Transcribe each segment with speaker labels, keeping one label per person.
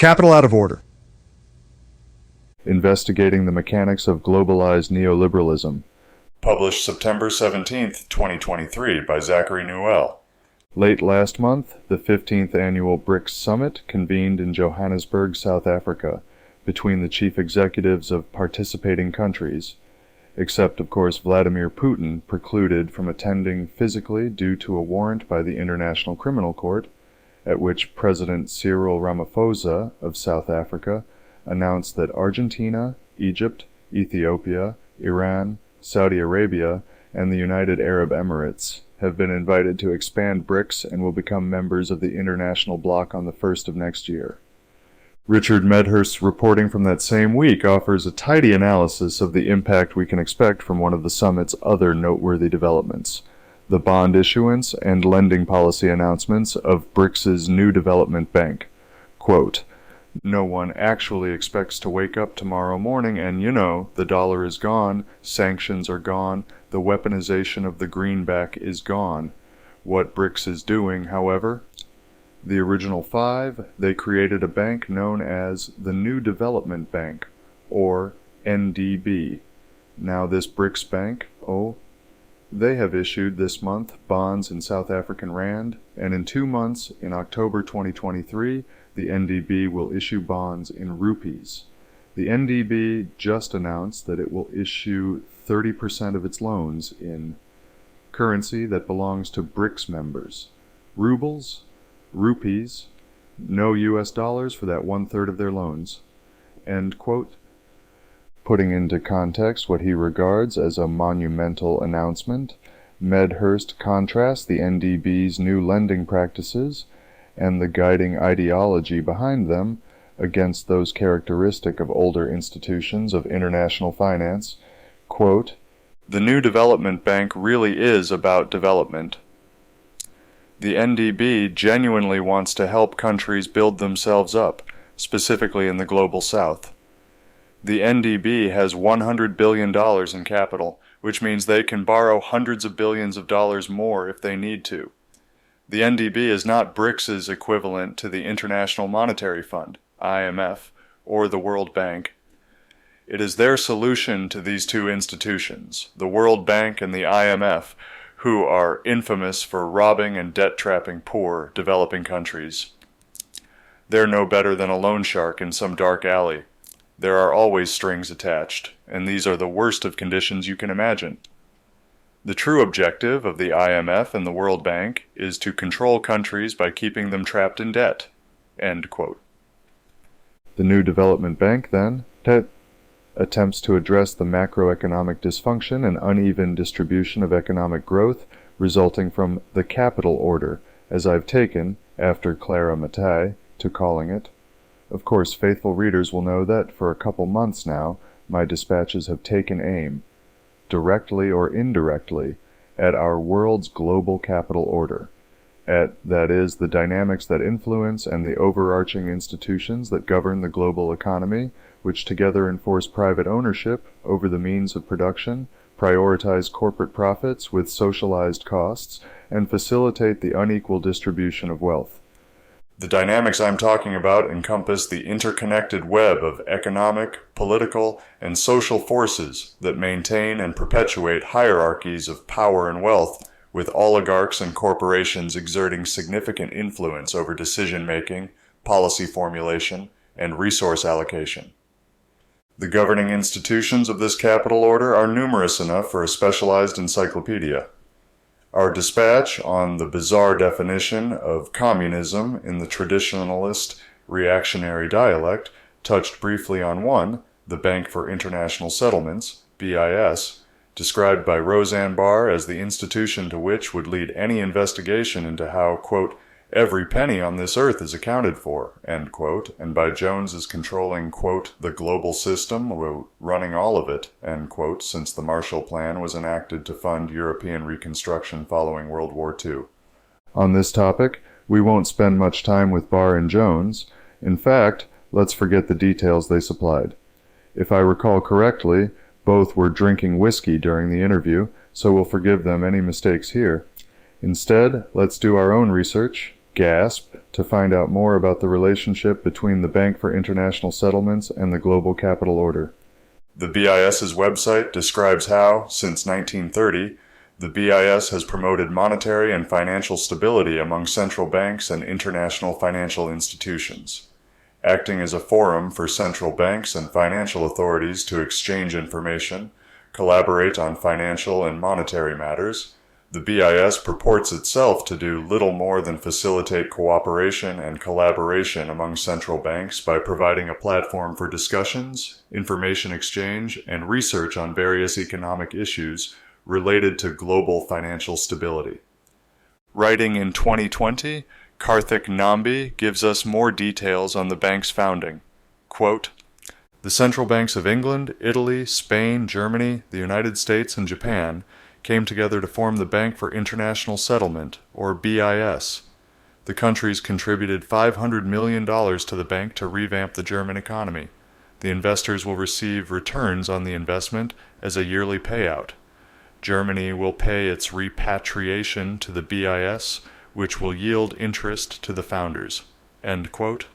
Speaker 1: Capital out of order.
Speaker 2: Investigating the Mechanics of Globalized Neoliberalism. Published September 17, 2023 by Zachary Newell. Late last month, the 15th Annual BRICS Summit convened in Johannesburg, South Africa, between the chief executives of participating countries, except, of course, Vladimir Putin, precluded from attending physically due to a warrant by the International Criminal Court, at which President Cyril Ramaphosa of South Africa announced that Argentina, Egypt, Ethiopia, Iran, Saudi Arabia, and the United Arab Emirates have been invited to expand BRICS and will become members of the international bloc on the 1st of next year. Richard Medhurst, reporting from that same week, offers a tidy analysis of the impact we can expect from one of the summit's other noteworthy developments: the bond issuance and lending policy announcements of BRICS's new development bank. Quote, "No one actually expects to wake up tomorrow morning and, the dollar is gone, sanctions are gone, the weaponization of the greenback is gone. What BRICS is doing, however, the original five, they created a bank known as the New Development Bank, or NDB. Now this BRICS bank, they have issued this month bonds in South African Rand, and in 2 months, in October 2023, the NDB will issue bonds in rupees. The NDB just announced that it will issue 30% of its loans in currency that belongs to BRICS members: rubles, rupees, no US dollars for that 1/3 of their loans." End quote. Putting into context what he regards as a monumental announcement, Medhurst contrasts the NDB's new lending practices and the guiding ideology behind them against those characteristic of older institutions of international finance. Quote, "The new development bank really is about development. The NDB genuinely wants to help countries build themselves up, specifically in the global south. The NDB has $100 billion in capital, which means they can borrow hundreds of billions of dollars more if they need to. The NDB is not BRICS's equivalent to the International Monetary Fund, IMF, or the World Bank. It is their solution to these two institutions, the World Bank and the IMF, who are infamous for robbing and debt-trapping poor, developing countries. They're no better than a loan shark in some dark alley. There are always strings attached, and these are the worst of conditions you can imagine. The true objective of the IMF and the World Bank is to control countries by keeping them trapped in debt." End quote. The New Development Bank, then, attempts to address the macroeconomic dysfunction and uneven distribution of economic growth resulting from the capital order, as I've taken, after Clara Mattei, to calling it. Of course, faithful readers will know that for a couple months now, my dispatches have taken aim, directly or indirectly, at our world's global capital order, that is, the dynamics that influence and the overarching institutions that govern the global economy, which together enforce private ownership over the means of production, prioritize corporate profits with socialized costs, and facilitate the unequal distribution of wealth. The dynamics I'm talking about encompass the interconnected web of economic, political, and social forces that maintain and perpetuate hierarchies of power and wealth, with oligarchs and corporations exerting significant influence over decision-making, policy formulation, and resource allocation. The governing institutions of this capital order are numerous enough for a specialized encyclopedia. Our dispatch on the bizarre definition of communism in the traditionalist reactionary dialect touched briefly on one, the Bank for International Settlements, BIS, described by Roseanne Barr as the institution to which would lead any investigation into how, quote, "every penny on this earth is accounted for," end quote, and by Jones as controlling, quote, "the global system, running all of it," end quote, since the Marshall Plan was enacted to fund European reconstruction following World War II. On this topic, we won't spend much time with Barr and Jones. In fact, let's forget the details they supplied. If I recall correctly, both were drinking whiskey during the interview, so we'll forgive them any mistakes here. Instead, let's do our own research GASP, to find out more about the relationship between the Bank for International Settlements and the global capital order. The BIS's website describes how, since 1930, the BIS has promoted monetary and financial stability among central banks and international financial institutions. Acting as a forum for central banks and financial authorities to exchange information, collaborate on financial and monetary matters, the BIS purports itself to do little more than facilitate cooperation and collaboration among central banks by providing a platform for discussions, information exchange, and research on various economic issues related to global financial stability. Writing in 2020, Karthik Nambi gives us more details on the bank's founding. Quote, "The central banks of England, Italy, Spain, Germany, the United States, and Japan came together to form the Bank for International Settlement, or BIS. The countries contributed $500 million to the bank to revamp the German economy. The investors will receive returns on the investment as a yearly payout. Germany will pay its repatriation to the BIS, which will yield interest to the founders." End quote.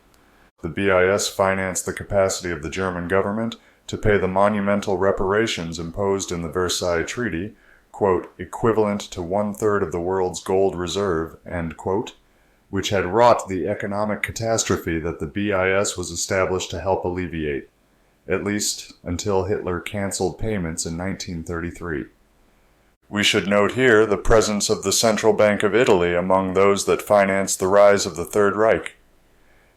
Speaker 2: The BIS financed the capacity of the German government to pay the monumental reparations imposed in the Versailles Treaty, quote, "equivalent to 1/3 of the world's gold reserve," end quote, which had wrought the economic catastrophe that the BIS was established to help alleviate, at least until Hitler canceled payments in 1933. We should note here the presence of the Central Bank of Italy among those that financed the rise of the Third Reich.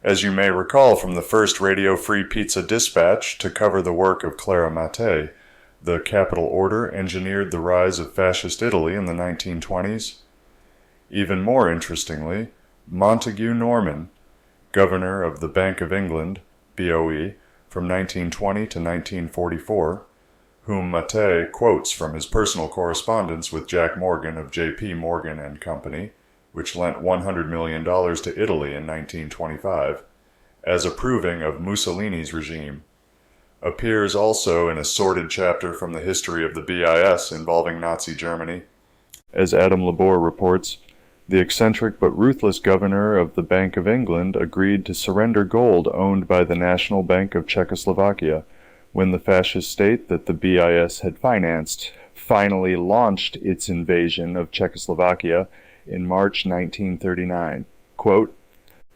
Speaker 2: As you may recall from the first Radio Free Pizza dispatch to cover the work of Clara Mattei, the capital order engineered the rise of fascist Italy in the 1920s. Even more interestingly, Montague Norman, governor of the Bank of England, BOE, from 1920 to 1944, whom Mattei quotes from his personal correspondence with Jack Morgan of J.P. Morgan and Company, which lent $100 million to Italy in 1925, as approving of Mussolini's regime, appears also in a sordid chapter from the history of the BIS involving Nazi Germany. As Adam Labor reports, the eccentric but ruthless governor of the Bank of England agreed to surrender gold owned by the National Bank of Czechoslovakia when the fascist state that the BIS had financed finally launched its invasion of Czechoslovakia in March 1939. Quote,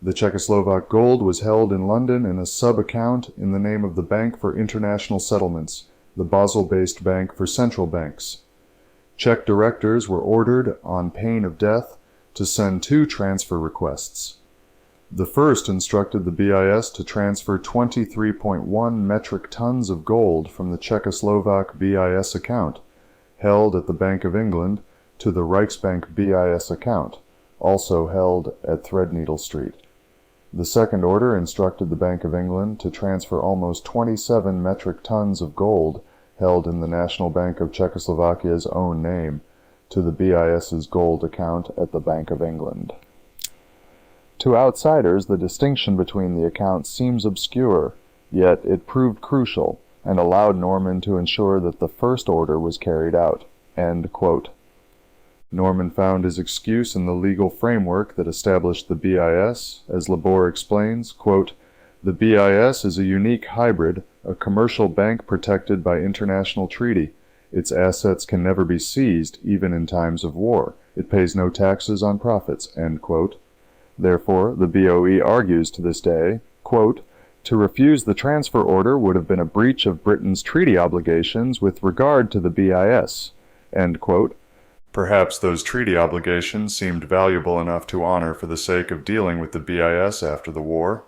Speaker 2: "The Czechoslovak gold was held in London in a sub-account in the name of the Bank for International Settlements, the Basel-based bank for central banks. Czech directors were ordered, on pain of death, to send 2 transfer requests. The first instructed the BIS to transfer 23.1 metric tons of gold from the Czechoslovak BIS account, held at the Bank of England, to the Reichsbank BIS account, also held at Threadneedle Street. The second order instructed the Bank of England to transfer almost 27 metric tons of gold held in the National Bank of Czechoslovakia's own name to the BIS's gold account at the Bank of England." To outsiders, the distinction between the accounts seems obscure, yet it proved crucial and allowed Norman to ensure that the first order was carried out. End quote. Norman found his excuse in the legal framework that established the BIS, as Labor explains, quote, "The BIS is a unique hybrid, a commercial bank protected by international treaty. Its assets can never be seized, even in times of war. It pays no taxes on profits." End quote. Therefore, the BOE argues to this day, quote, "To refuse the transfer order would have been a breach of Britain's treaty obligations with regard to the BIS." End quote. Perhaps those treaty obligations seemed valuable enough to honor for the sake of dealing with the BIS after the war.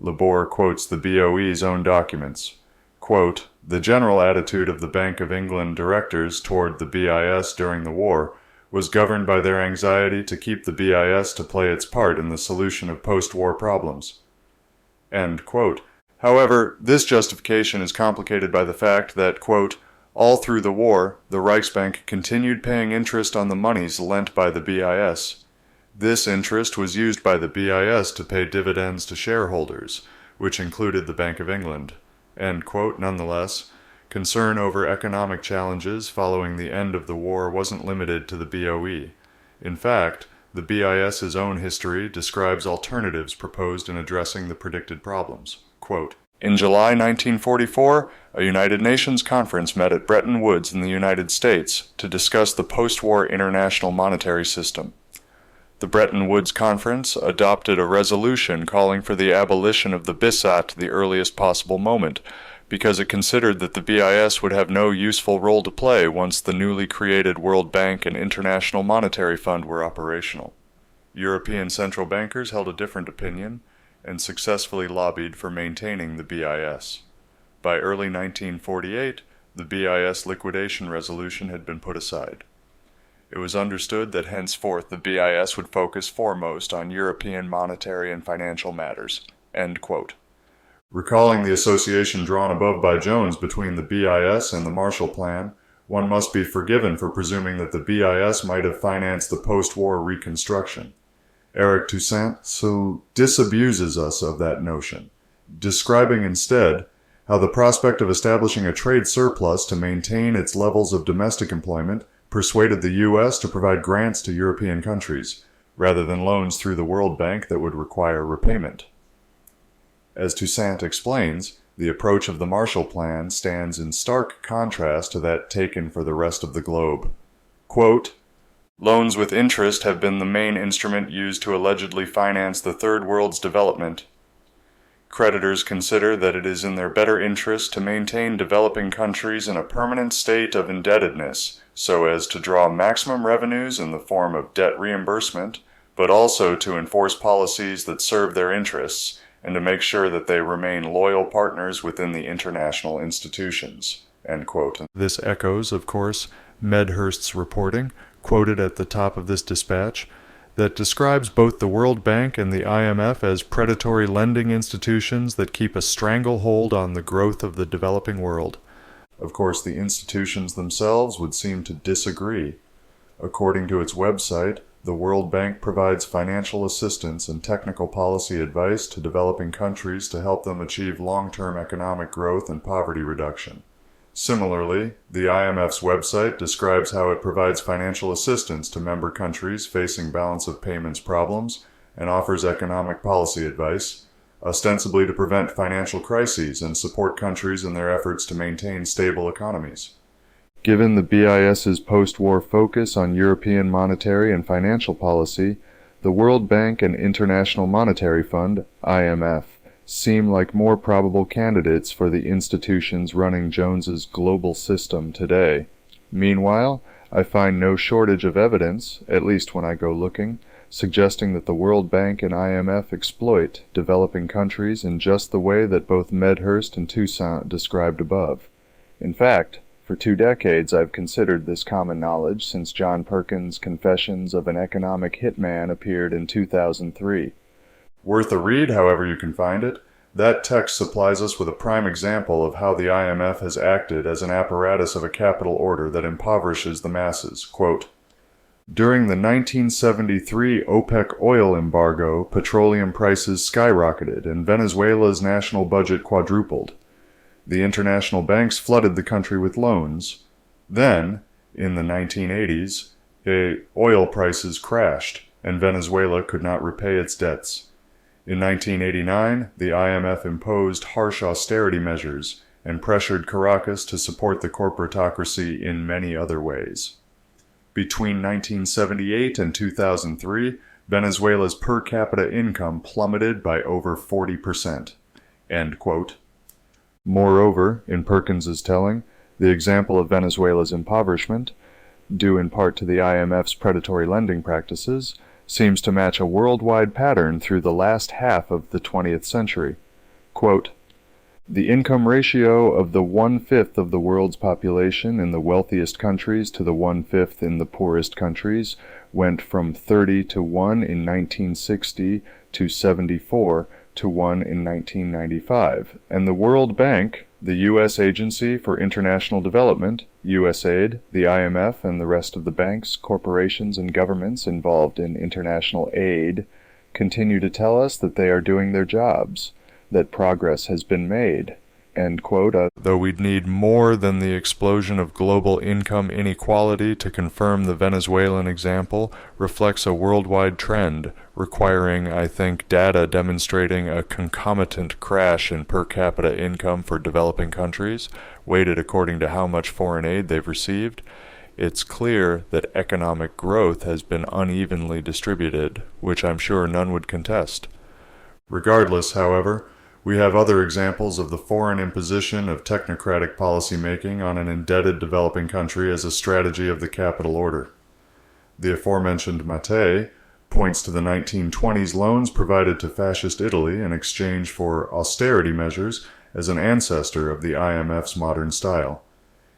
Speaker 2: Labor quotes the BOE's own documents. Quote, "The general attitude of the Bank of England directors toward the BIS during the war was governed by their anxiety to keep the BIS to play its part in the solution of post-war problems." End quote. However, this justification is complicated by the fact that, quote, "all through the war, the Reichsbank continued paying interest on the monies lent by the BIS. This interest was used by the BIS to pay dividends to shareholders, which included the Bank of England." End quote. Nonetheless, concern over economic challenges following the end of the war wasn't limited to the BOE. In fact, the BIS's own history describes alternatives proposed in addressing the predicted problems. Quote, in July 1944, a United Nations conference met at Bretton Woods in the United States to discuss the post-war international monetary system. The Bretton Woods Conference adopted a resolution calling for the abolition of the BIS at the earliest possible moment, because it considered that the BIS would have no useful role to play once the newly created World Bank and International Monetary Fund were operational. European central bankers held a different opinion and successfully lobbied for maintaining the BIS. By early 1948, the BIS liquidation resolution had been put aside. It was understood that henceforth the BIS would focus foremost on European monetary and financial matters. End quote. Recalling the association drawn above by Jones between the BIS and the Marshall Plan, one must be forgiven for presuming that the BIS might have financed the post-war reconstruction. Eric Toussaint so disabuses us of that notion, describing instead how the prospect of establishing a trade surplus to maintain its levels of domestic employment persuaded the U.S. to provide grants to European countries, rather than loans through the World Bank that would require repayment. As Toussaint explains, the approach of the Marshall Plan stands in stark contrast to that taken for the rest of the globe. Quote, loans with interest have been the main instrument used to allegedly finance the Third World's development. Creditors consider that it is in their better interest to maintain developing countries in a permanent state of indebtedness, so as to draw maximum revenues in the form of debt reimbursement, but also to enforce policies that serve their interests, and to make sure that they remain loyal partners within the international institutions. End quote. This echoes, of course, Medhurst's reporting, quoted at the top of this dispatch, that describes both the World Bank and the IMF as predatory lending institutions that keep a stranglehold on the growth of the developing world. Of course, the institutions themselves would seem to disagree. According to its website, the World Bank provides financial assistance and technical policy advice to developing countries to help them achieve long-term economic growth and poverty reduction. Similarly, the IMF's website describes how it provides financial assistance to member countries facing balance of payments problems and offers economic policy advice, ostensibly to prevent financial crises and support countries in their efforts to maintain stable economies. Given the BIS's post-war focus on European monetary and financial policy, the World Bank and International Monetary Fund, IMF, seem like more probable candidates for the institutions running Jones's global system today. Meanwhile, I find no shortage of evidence, at least when I go looking, suggesting that the World Bank and IMF exploit developing countries in just the way that both Medhurst and Toussaint described above. In fact, for 2 decades I've considered this common knowledge since John Perkins' Confessions of an Economic Hitman appeared in 2003. Worth a read however you can find it, that text supplies us with a prime example of how the IMF has acted as an apparatus of a capital order that impoverishes the masses. Quote, during the 1973 OPEC oil embargo, petroleum prices skyrocketed and Venezuela's national budget quadrupled. The international banks flooded the country with loans. Then, in the 1980s, oil prices crashed and Venezuela could not repay its debts. In 1989, the IMF imposed harsh austerity measures and pressured Caracas to support the corporatocracy in many other ways. Between 1978 and 2003, Venezuela's per capita income plummeted by over 40%. End quote. Moreover, in Perkins's telling, the example of Venezuela's impoverishment, due in part to the IMF's predatory lending practices, seems to match a worldwide pattern through the last half of the 20th century. Quote, the income ratio of the 1/5 of the world's population in the wealthiest countries to the 1/5 in the poorest countries went from 30 to 1 in 1960 to 74 to 1 in 1995, and the World Bank, the U.S. Agency for International Development, USAID, the IMF, and the rest of the banks, corporations, and governments involved in international aid continue to tell us that they are doing their jobs, that progress has been made, end quote. Though we'd need more than the explosion of global income inequality to confirm the Venezuelan example reflects a worldwide trend, requiring, I think, data demonstrating a concomitant crash in per capita income for developing countries, weighted according to how much foreign aid they've received. It's clear that economic growth has been unevenly distributed, which I'm sure none would contest. Regardless, however, we have other examples of the foreign imposition of technocratic policy-making on an indebted developing country as a strategy of the capital order. The aforementioned Mattei points to the 1920s loans provided to fascist Italy in exchange for austerity measures as an ancestor of the IMF's modern style.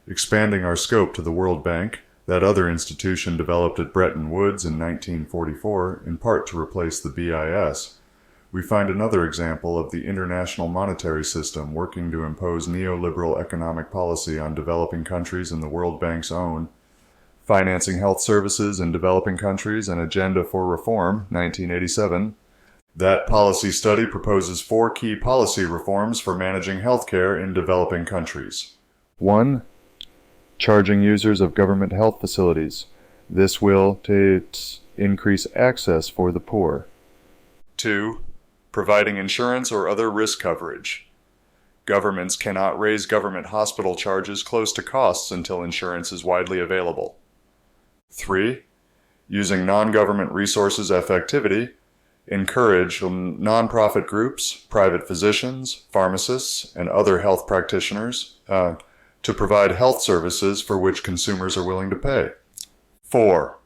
Speaker 2: Expanding our scope to the World Bank, that other institution developed at Bretton Woods in 1944, in part to replace the BIS, we find another example of the international monetary system working to impose neoliberal economic policy on developing countries in the World Bank's own Financing Health Services in Developing Countries, an Agenda for Reform, 1987. That policy study proposes 4 key policy reforms for managing healthcare in developing countries. 1. Charging users of government health facilities. This will increase access for the poor. 2. Providing insurance or other risk coverage. Governments cannot raise government hospital charges close to costs until insurance is widely available. 3. Using non-government resources effectivity. Encourage non-profit groups, private physicians, pharmacists, and other health practitioners to provide health services for which consumers are willing to pay. 4.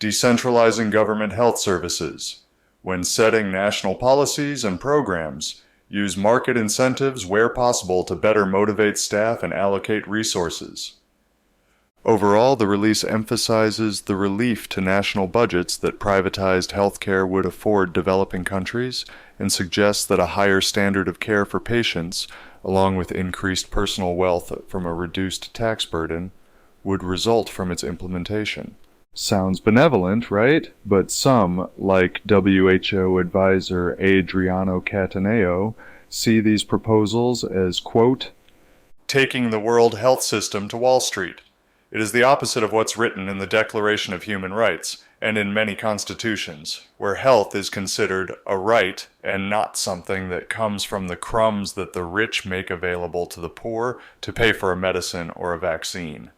Speaker 2: Decentralizing government health services. When setting national policies and programs, use market incentives where possible to better motivate staff and allocate resources. Overall, the release emphasizes the relief to national budgets that privatized healthcare would afford developing countries and suggests that a higher standard of care for patients, along with increased personal wealth from a reduced tax burden, would result from its implementation. Sounds benevolent, right? But some, like WHO advisor Adriano Cataneo, see these proposals as, quote, taking the world health system to Wall Street. It is the opposite of what's written in the Declaration of Human Rights, and in many constitutions, where health is considered a right and not something that comes from the crumbs that the rich make available to the poor to pay for a medicine or a vaccine.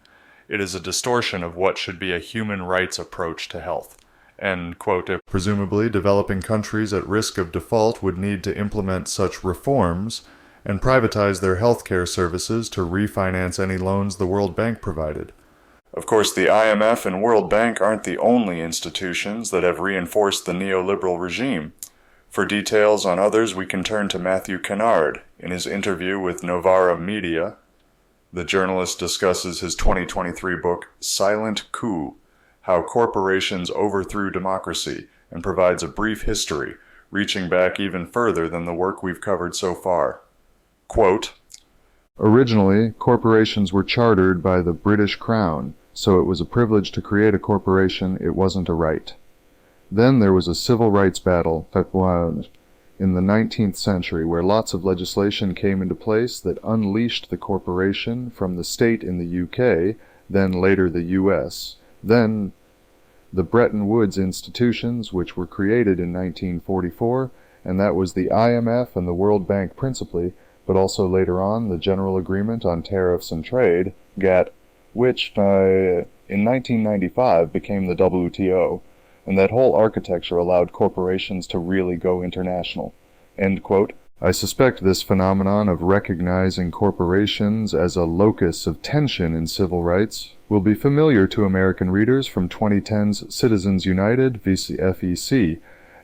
Speaker 2: It is a distortion of what should be a human rights approach to health. End quote. Presumably, developing countries at risk of default would need to implement such reforms and privatize their healthcare services to refinance any loans the World Bank provided. Of course, the IMF and World Bank aren't the only institutions that have reinforced the neoliberal regime. For details on others, we can turn to Matthew Kennard in his interview with Novara Media. The journalist discusses his 2023 book, Silent Coup, How Corporations Overthrew Democracy, and provides a brief history, reaching back even further than the work we've covered so far. Quote, originally, corporations were chartered by the British Crown, so it was a privilege to create a corporation, it wasn't a right. Then there was a civil rights battle in the 19th century where lots of legislation came into place that unleashed the corporation from the state in the UK, then later the US, then the Bretton Woods institutions, which were created in 1944, and that was the IMF and the World Bank principally, but also later on the General Agreement on Tariffs and Trade, GATT, which in 1995 became the WTO, and that whole architecture allowed corporations to really go international. End quote. I suspect this phenomenon of recognizing corporations as a locus of tension in civil rights will be familiar to American readers from 2010's Citizens United FEC,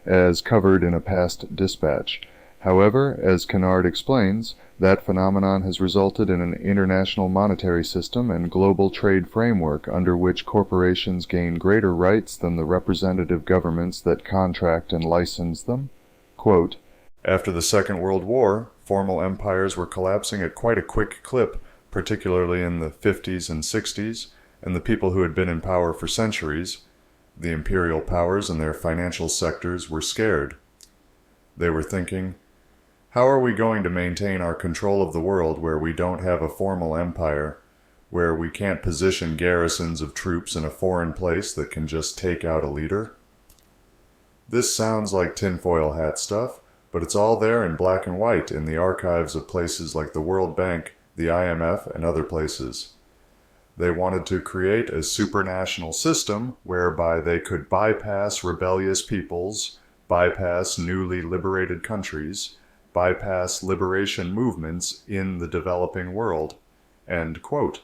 Speaker 2: as covered in a past dispatch. However, as Kennard explains, that phenomenon has resulted in an international monetary system and global trade framework under which corporations gain greater rights than the representative governments that contract and license them. Quote, after the Second World War, formal empires were collapsing at quite a quick clip, particularly in the 50s and 60s, and the people who had been in power for centuries, the imperial powers and their financial sectors, were scared. They were thinking, How are we going to maintain our control of the world where we don't have a formal empire, where we can't position garrisons of troops in a foreign place that can just take out a leader? This sounds like tinfoil hat stuff, but it's all there in black and white in the archives of places like the World Bank, the IMF, and other places. They wanted to create a supranational system whereby they could bypass rebellious peoples, bypass newly liberated countries, bypass liberation movements in the developing world. End quote.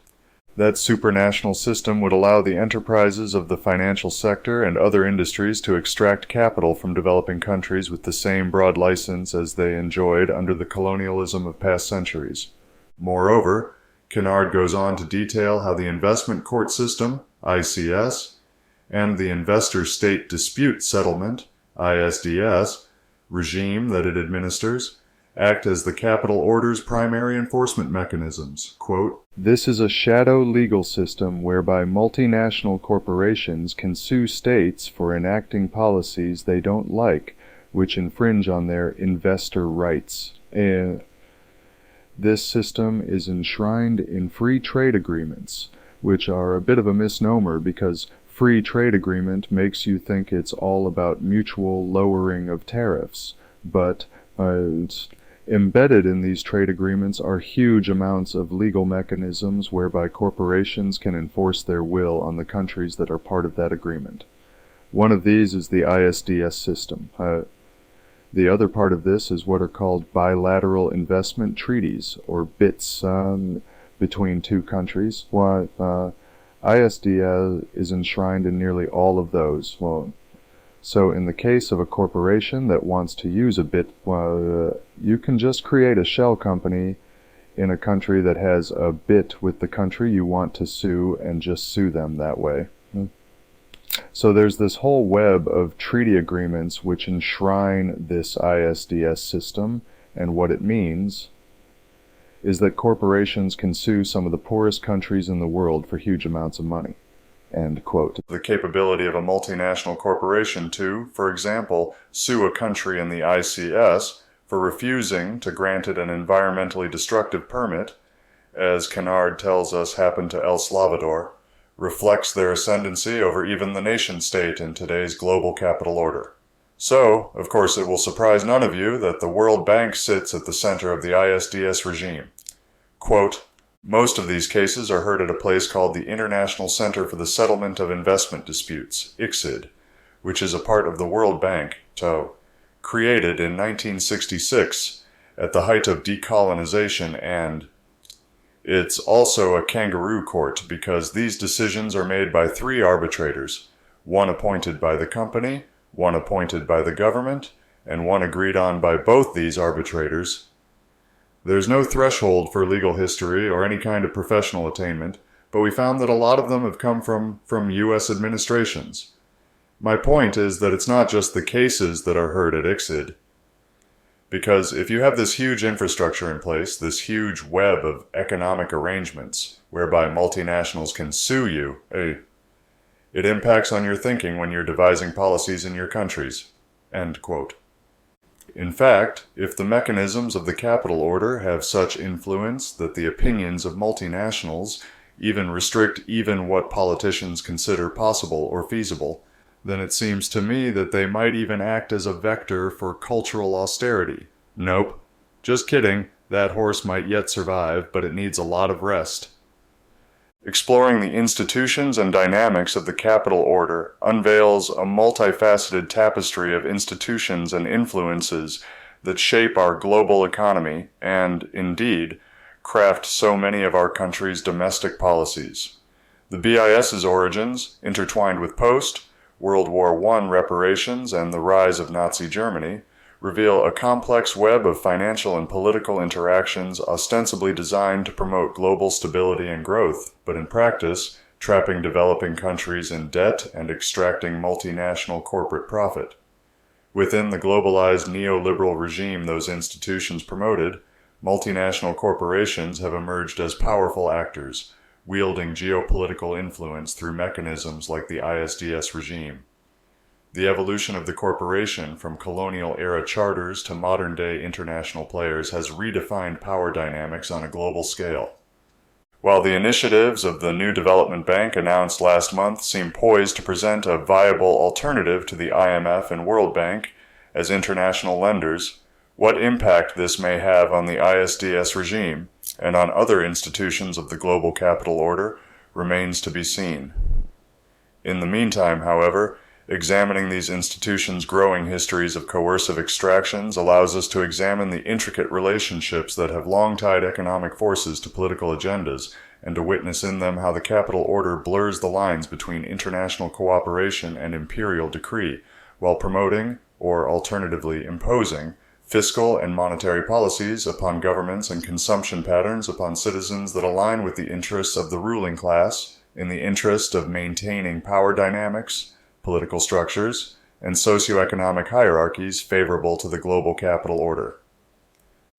Speaker 2: That supranational system would allow the enterprises of the financial sector and other industries to extract capital from developing countries with the same broad license as they enjoyed under the colonialism of past centuries. Moreover, Kennard goes on to detail how the investment court system, ICS, and the investor-state dispute settlement, ISDS, regime that it administers, act as the capital order's primary enforcement mechanisms. Quote, "This is a shadow legal system whereby multinational corporations can sue states for enacting policies they don't like, which infringe on their investor rights. This system is enshrined in free trade agreements, which are a bit of a misnomer because free trade agreement makes you think it's all about mutual lowering of tariffs, but embedded in these trade agreements are huge amounts of legal mechanisms whereby corporations can enforce their will on the countries that are part of that agreement. One of these is the ISDS system. The other part of this is what are called bilateral investment treaties, or BITs, between two countries. ISDS is enshrined in nearly all of those. So in the case of a corporation that wants to use a BIT, you can just create a shell company in a country that has a BIT with the country you want to sue and just sue them that way. So there's this whole web of treaty agreements which enshrine this ISDS system, and what it means is that corporations can sue some of the poorest countries in the world for huge amounts of money. End quote. The capability of a multinational corporation to, for example, sue a country in the ICS for refusing to grant it an environmentally destructive permit, as Kennard tells us happened to El Salvador, reflects their ascendancy over even the nation-state in today's global capital order. So, of course, it will surprise none of you that the World Bank sits at the center of the ISDS regime. Quote, "Most of these cases are heard at a place called the International Center for the Settlement of Investment Disputes, ICSID, which is a part of the World Bank, TO, created in 1966 at the height of decolonization, and it's also a kangaroo court because these decisions are made by 3 arbitrators, one appointed by the company, one appointed by the government, and one agreed on by both these arbitrators. There's no threshold for legal history or any kind of professional attainment, but we found that a lot of them have come from U.S. administrations. My point is that it's not just the cases that are heard at ICSID. Because if you have this huge infrastructure in place, this huge web of economic arrangements, whereby multinationals can sue you, it impacts on your thinking when you're devising policies in your countries." End quote. In fact, if the mechanisms of the capital order have such influence that the opinions of multinationals even restrict even what politicians consider possible or feasible, then it seems to me that they might even act as a vector for cultural austerity. Nope. Just kidding. That horse might yet survive, but it needs a lot of rest. Exploring the institutions and dynamics of the capital order unveils a multifaceted tapestry of institutions and influences that shape our global economy and, indeed, craft so many of our country's domestic policies. The BIS's origins, intertwined with World War I reparations and the rise of Nazi Germany, reveal a complex web of financial and political interactions ostensibly designed to promote global stability and growth, but in practice, trapping developing countries in debt and extracting multinational corporate profit. Within the globalized neoliberal regime those institutions promoted, multinational corporations have emerged as powerful actors, wielding geopolitical influence through mechanisms like the ISDS regime. The evolution of the corporation from colonial-era charters to modern-day international players has redefined power dynamics on a global scale. While the initiatives of the new development bank announced last month seem poised to present a viable alternative to the IMF and World Bank as international lenders, what impact this may have on the ISDS regime and on other institutions of the global capital order remains to be seen. In the meantime, however, examining these institutions' growing histories of coercive extractions allows us to examine the intricate relationships that have long tied economic forces to political agendas, and to witness in them how the capital order blurs the lines between international cooperation and imperial decree, while promoting, or alternatively imposing, fiscal and monetary policies upon governments and consumption patterns upon citizens that align with the interests of the ruling class, in the interest of maintaining power dynamics, political structures, and socioeconomic hierarchies favorable to the global capital order.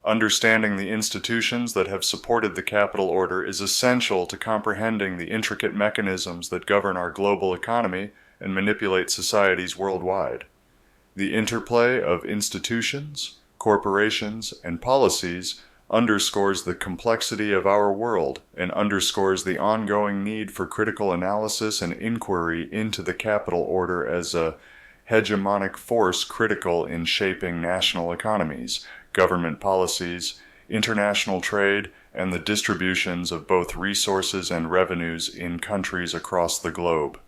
Speaker 2: Understanding the institutions that have supported the capital order is essential to comprehending the intricate mechanisms that govern our global economy and manipulate societies worldwide. The interplay of institutions, corporations, and policies underscores the complexity of our world and underscores the ongoing need for critical analysis and inquiry into the capital order as a hegemonic force critical in shaping national economies, government policies, international trade, and the distributions of both resources and revenues in countries across the globe.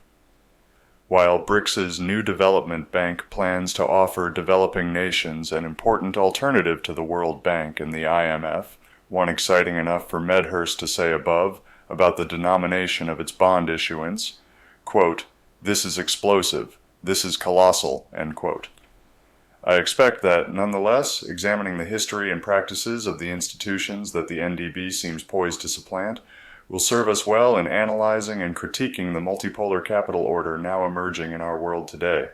Speaker 2: While BRICS' new development bank plans to offer developing nations an important alternative to the World Bank and the IMF, one exciting enough for Medhurst to say above about the denomination of its bond issuance, quote, "This is explosive, this is colossal," end quote. I expect that, nonetheless, examining the history and practices of the institutions that the NDB seems poised to supplant will serve us well in analyzing and critiquing the multipolar capital order now emerging in our world today.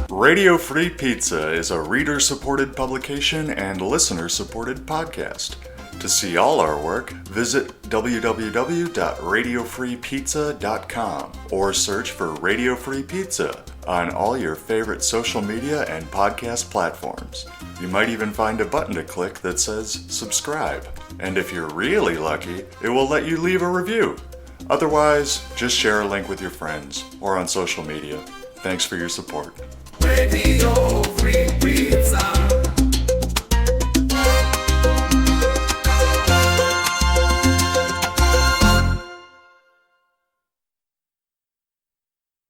Speaker 2: Radio Free Pizza is a reader-supported publication and listener-supported podcast. To see all our work, visit www.radiofreepizza.com or search for Radio Free Pizza on all your favorite social media and podcast platforms. You might even find a button to click that says subscribe. And if you're really lucky, it will let you leave a review. Otherwise, just share a link with your friends or on social media. Thanks for your support. Radio